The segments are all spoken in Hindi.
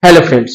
Hello friends.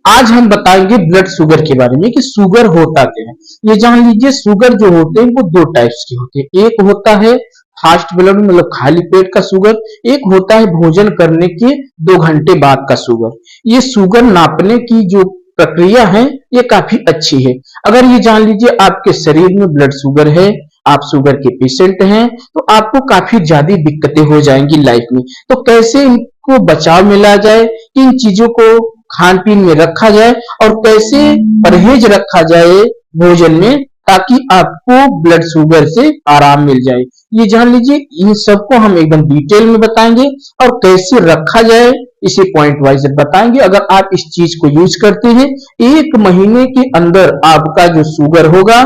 आज हम बताएंगे ब्लड शुगर के बारे में कि शुगर होता क्या है। ये जान लीजिए, शुगर जो होते हैं वो दो टाइप्स के होते हैं। एक होता है फास्ट ब्लड मतलब खाली पेट का शुगर, एक होता है भोजन करने के 2 घंटे बाद का शुगर। ये शुगर नापने की जो प्रक्रिया है ये काफी अच्छी है। अगर ये जान लीजिए आपके शरीर में ब्लड शुगर है, आप शुगर के पेशेंट हैं, तो आपको काफी ज्यादा दिक्कतें हो जाएंगी लाइफ में। तो कैसे इनको बचाव में लाया जाए, किन चीजों को खान पीन में रखा जाए और कैसे परहेज रखा जाए भोजन में, ताकि आपको ब्लड शुगर से आराम मिल जाए, ये जान लीजिए। इन सबको हम एकदम डिटेल में बताएंगे और कैसे रखा जाए इसे पॉइंट वाइज बताएंगे। अगर आप इस चीज को यूज करते हैं, 1 महीने के अंदर आपका जो शुगर होगा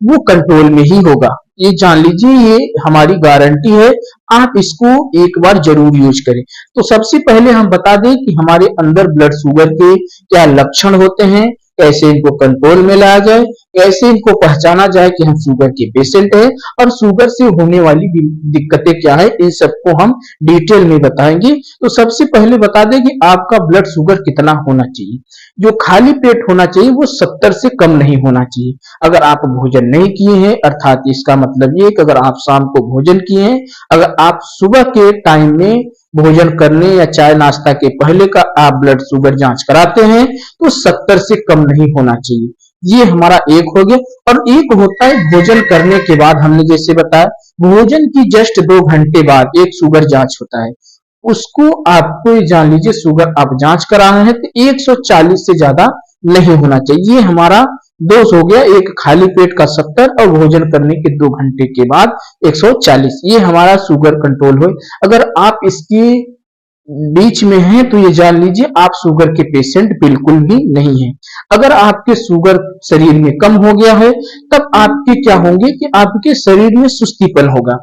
वो कंट्रोल में ही होगा। ये जान लीजिए, ये हमारी गारंटी है। आप इसको एक बार जरूर यूज करें। तो सबसे पहले हम बता दें कि हमारे अंदर ब्लड शुगर के क्या लक्षण होते हैं, कैसे इनको कंट्रोल में लाया जाए, कैसे इनको पहचाना जाए कि हम शुगर के पेशेंट हैं और शुगर से होने वाली दिक्कतें क्या है, इन सबको हम डिटेल में बताएंगे। तो सबसे पहले बता दें कि आपका ब्लड शुगर कितना होना चाहिए। जो खाली पेट होना चाहिए वो 70 से कम नहीं होना चाहिए। अगर आप भोजन नहीं किए हैं, अर्थात इसका मतलब ये कि अगर आप शाम को भोजन किए हैं, अगर आप सुबह के टाइम में भोजन करने या चाय नाश्ता के पहले का आप ब्लड शुगर जांच कराते हैं तो 70 से कम नहीं होना चाहिए। ये हमारा एक हो गया। और एक होता है भोजन करने के बाद, हमने जैसे बताया भोजन की जस्ट 2 घंटे बाद एक शुगर जांच होता है। उसको आपको जान लीजिए, शुगर आप जांच करा रहे हैं तो 140 से ज्यादा नहीं होना चाहिए। ये हमारा दोष हो गया, एक खाली पेट का 70 और भोजन करने के 2 घंटे के बाद 140, ये हमारा शुगर कंट्रोल हो। अगर आप इसके बीच में हैं तो ये जान लीजिए आप शुगर के पेशेंट बिल्कुल भी नहीं है। अगर आपके शुगर शरीर में कम हो गया है तब आपके क्या होंगे कि आपके शरीर में सुस्तीपन होगा।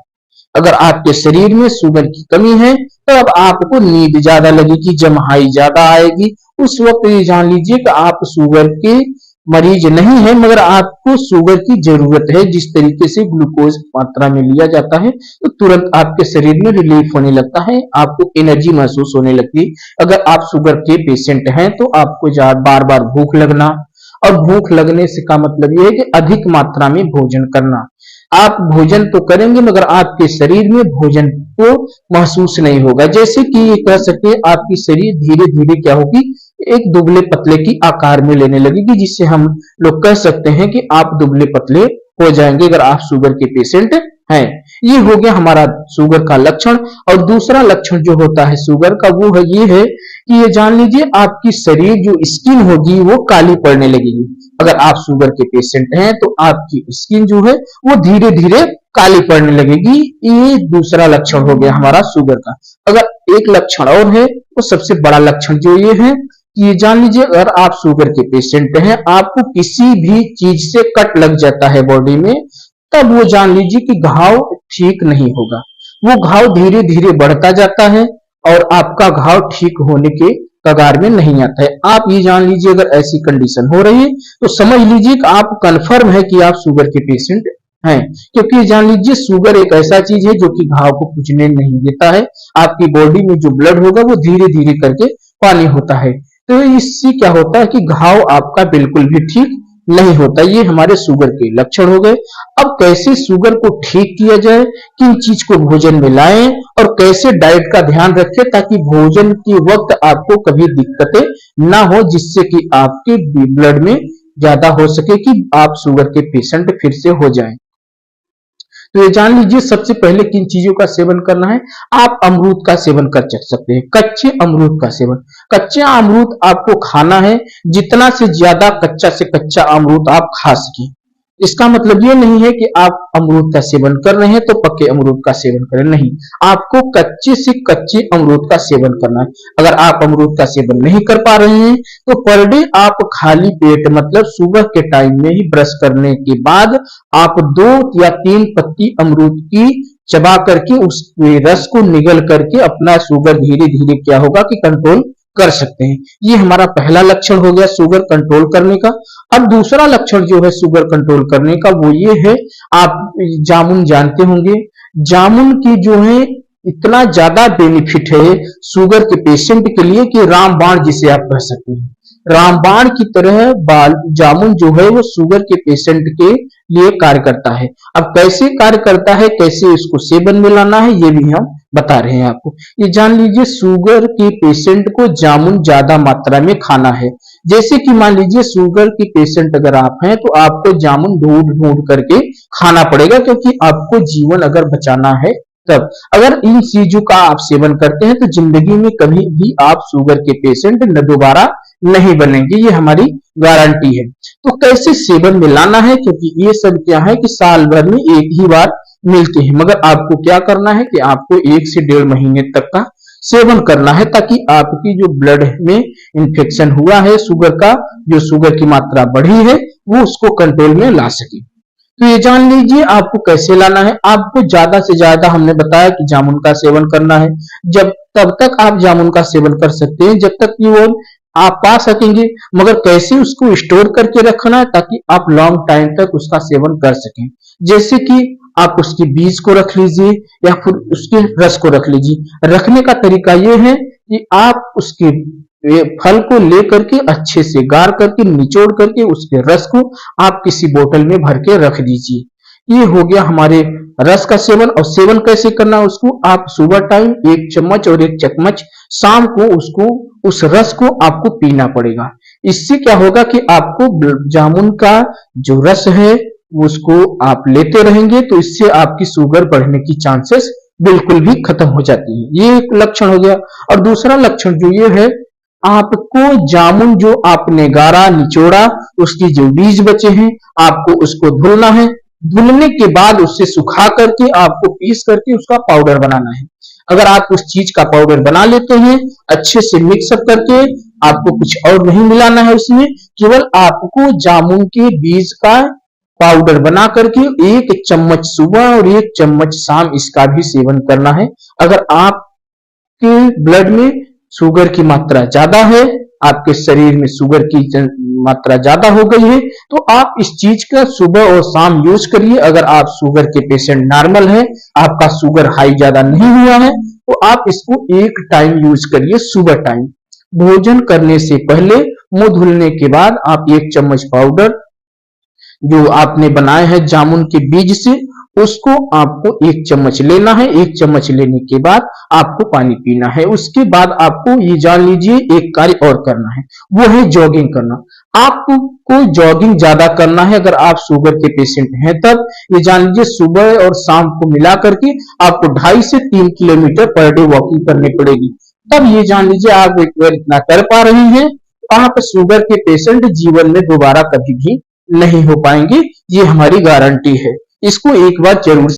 अगर आपके शरीर में शुगर की कमी है तो अब आपको नींद ज्यादा लगेगी, जमहाई ज्यादा आएगी। उस वक्त ये जान लीजिए कि आप शुगर के मरीज नहीं है, मगर आपको शुगर की जरूरत है। जिस तरीके से ग्लूकोज मात्रा में लिया जाता है तो तुरंत आपके शरीर में रिलीफ होने लगता है, आपको एनर्जी महसूस होने लगती है। अगर आप शुगर के पेशेंट हैं तो आपको बार बार भूख लगना, और भूख लगने से का मतलब यह है कि अधिक मात्रा में भोजन करना। आप भोजन तो करेंगे मगर आपके शरीर में भोजन को महसूस नहीं होगा। जैसे कि ये कह सकते हैं आपकी शरीर धीरे धीरे क्या होगी, एक दुबले पतले की आकार में लेने लगेगी, जिससे हम लोग कह सकते हैं कि आप दुबले पतले हो जाएंगे अगर आप शुगर के पेशेंट हैं। ये हो गया हमारा शुगर का लक्षण। और दूसरा लक्षण जो होता है शुगर का वो है ये है कि ये जान लीजिए आपकी शरीर जो स्किन होगी वो काली पड़ने लगेगी। अगर आप शुगर के पेशेंट हैं तो आपकी स्किन जो है वो धीरे धीरे काली पड़ने लगेगी। ये दूसरा लक्षण हो गया हमारा शुगर का। अगर एक लक्षण और है, वो सबसे बड़ा लक्षण जो ये है कि ये जान लीजिए अगर आप शुगर के पेशेंट हैं, आपको किसी भी चीज से कट लग जाता है बॉडी में, तब वो जान लीजिए कि घाव ठीक नहीं होगा। वो घाव धीरे धीरे बढ़ता जाता है और आपका घाव ठीक होने के कगार में नहीं आता है। आप ये जान लीजिए अगर ऐसी कंडीशन हो रही है तो समझ लीजिए कि आप कंफर्म है कि आप शुगर के पेशेंट हैं। क्योंकि जान लीजिए शुगर एक ऐसा चीज है जो कि घाव को कुचलने नहीं देता है। आपकी बॉडी में जो ब्लड होगा वो धीरे धीरे करके पानी होता है, तो इससे क्या होता है कि घाव आपका बिल्कुल भी ठीक नहीं होता। ये हमारे शुगर के लक्षण हो गए। अब कैसे शुगर को ठीक किया जाए, किन चीज को भोजन में लाएं और कैसे डाइट का ध्यान रखें ताकि भोजन के वक्त आपको कभी दिक्कतें ना हो, जिससे कि आपके ब्लड में ज्यादा हो सके कि आप शुगर के पेशेंट फिर से हो जाएं। तो ये जान लीजिए सबसे पहले किन चीजों का सेवन करना है। आप अमरूद का सेवन कर सकते हैं, कच्चे अमरूद का सेवन। कच्चे अमरूद आपको खाना है, जितना से ज्यादा कच्चा से कच्चा अमरूद आप खा सकें। इसका मतलब ये नहीं है कि आप अमरूद का सेवन कर रहे हैं तो पक्के अमरूद का सेवन करें, नहीं। आपको कच्चे से कच्चे अमरूद का सेवन करना है। अगर आप अमरूद का सेवन नहीं कर पा रहे हैं तो पर डे आप खाली पेट मतलब सुबह के टाइम में ही ब्रश करने के बाद आप 2 या 3 पत्ती अमरूद की चबा करके उस रस को निगल करके अपना शुगर धीरे धीरे क्या होगा कि कंट्रोल कर सकते हैं। ये हमारा पहला लक्षण हो गया शुगर कंट्रोल करने का। अब दूसरा लक्षण जो है शुगर कंट्रोल करने का वो ये है, आप जामुन जानते होंगे। जामुन की जो है इतना ज्यादा बेनिफिट है शुगर के पेशेंट के लिए कि रामबाण जिसे आप कह सकते हैं। रामबाण की तरह बाल जामुन जो है वो शुगर के पेशेंट के लिए कार्य करता है। अब कैसे कार्य करता है, कैसे इसको सेवन में लाना है, ये भी हम बता रहे हैं आपको। ये जान लीजिए, शुगर के पेशेंट को जामुन ज्यादा मात्रा में खाना है। जैसे कि मान लीजिए शुगर के पेशेंट अगर आप हैं तो आपको जामुन ढूंढ ढूंढ करके खाना पड़ेगा, क्योंकि आपको जीवन अगर बचाना है तब। अगर इन चीजों का आप सेवन करते हैं तो जिंदगी में कभी भी आप शुगर के पेशेंट न दोबारा नहीं बनेंगे, ये हमारी गारंटी है। तो कैसे सेवन में लाना है, क्योंकि ये सब क्या है कि साल भर में एक ही बार मिलते हैं, मगर आपको क्या करना है कि आपको 1 से 1.5 महीने तक का सेवन करना है, ताकि आपकी जो ब्लड में इंफेक्शन हुआ है, शुगर का जो शुगर की मात्रा बढ़ी है, वो उसको कंट्रोल में ला सके। तो ये जान लीजिए आपको कैसे लाना है। आपको ज्यादा से ज्यादा हमने बताया कि जामुन का सेवन करना है। जब तब तक आप जामुन का सेवन कर सकते हैं जब तक कि वो आप पा सकेंगे, मगर कैसे उसको स्टोर करके रखना है ताकि आप लॉन्ग टाइम तक उसका सेवन कर सकें। जैसे कि आप उसके बीज को रख लीजिए या फिर उसके रस को रख लीजिए। रखने का तरीका ये है कि आप उसके फल को लेकर के अच्छे से गार करके निचोड़ करके उसके रस को आप किसी बोतल में भर के रख दीजिए। ये हो गया हमारे रस का सेवन। और सेवन कैसे करना है उसको, आप सुबह टाइम 1 चम्मच और 1 चम्मच, शाम को उसको उस रस को आपको पीना पड़ेगा। इससे क्या होगा कि आपको जामुन का जो रस है उसको आप लेते रहेंगे तो इससे आपकी शुगर बढ़ने की चांसेस बिल्कुल भी खत्म हो जाती है। ये एक लक्षण हो गया। और दूसरा लक्षण जो ये है, आपको जामुन जो आपने गारा निचोड़ा उसकी जो बीज बचे हैं आपको उसको धुलना है। धुलने के बाद उससे सुखा करके आपको पीस करके उसका पाउडर बनाना है। अगर आप उस चीज का पाउडर बना लेते हैं अच्छे से मिक्सअप करके, आपको कुछ और नहीं मिलाना है उसमें, केवल आपको जामुन के बीज का पाउडर बना करके 1 चम्मच सुबह और 1 चम्मच शाम इसका भी सेवन करना है। अगर आपके ब्लड में शुगर की मात्रा ज्यादा है, आपके शरीर में शुगर की मात्रा ज्यादा हो गई है, तो आप इस चीज का सुबह और शाम यूज करिए। अगर आप शुगर के पेशेंट नॉर्मल है, आपका शुगर हाई ज्यादा नहीं हुआ है, तो आप इसको एक टाइम यूज करिए सुबह टाइम। भोजन करने से पहले मुंह धुलने के बाद आप 1 चम्मच पाउडर जो आपने बनाए हैं जामुन के बीज से, उसको आपको 1 चम्मच लेना है। 1 चम्मच लेने के बाद आपको पानी पीना है। उसके बाद आपको ये जान लीजिए एक कार्य और करना है, वो है जॉगिंग करना। आपको जॉगिंग ज्यादा करना है अगर आप शुगर के पेशेंट हैं तब। ये जान लीजिए सुबह और शाम को मिला करके आपको 2.5 से 3 किलोमीटर पर डे वॉकिंग करनी पड़ेगी। तब ये जान लीजिए आप एक बार इतना कर पा रही हैं, आप शुगर के पेशेंट जीवन में दोबारा कभी भी नहीं हो पाएंगे, ये हमारी गारंटी है। इसको एक बार जरूर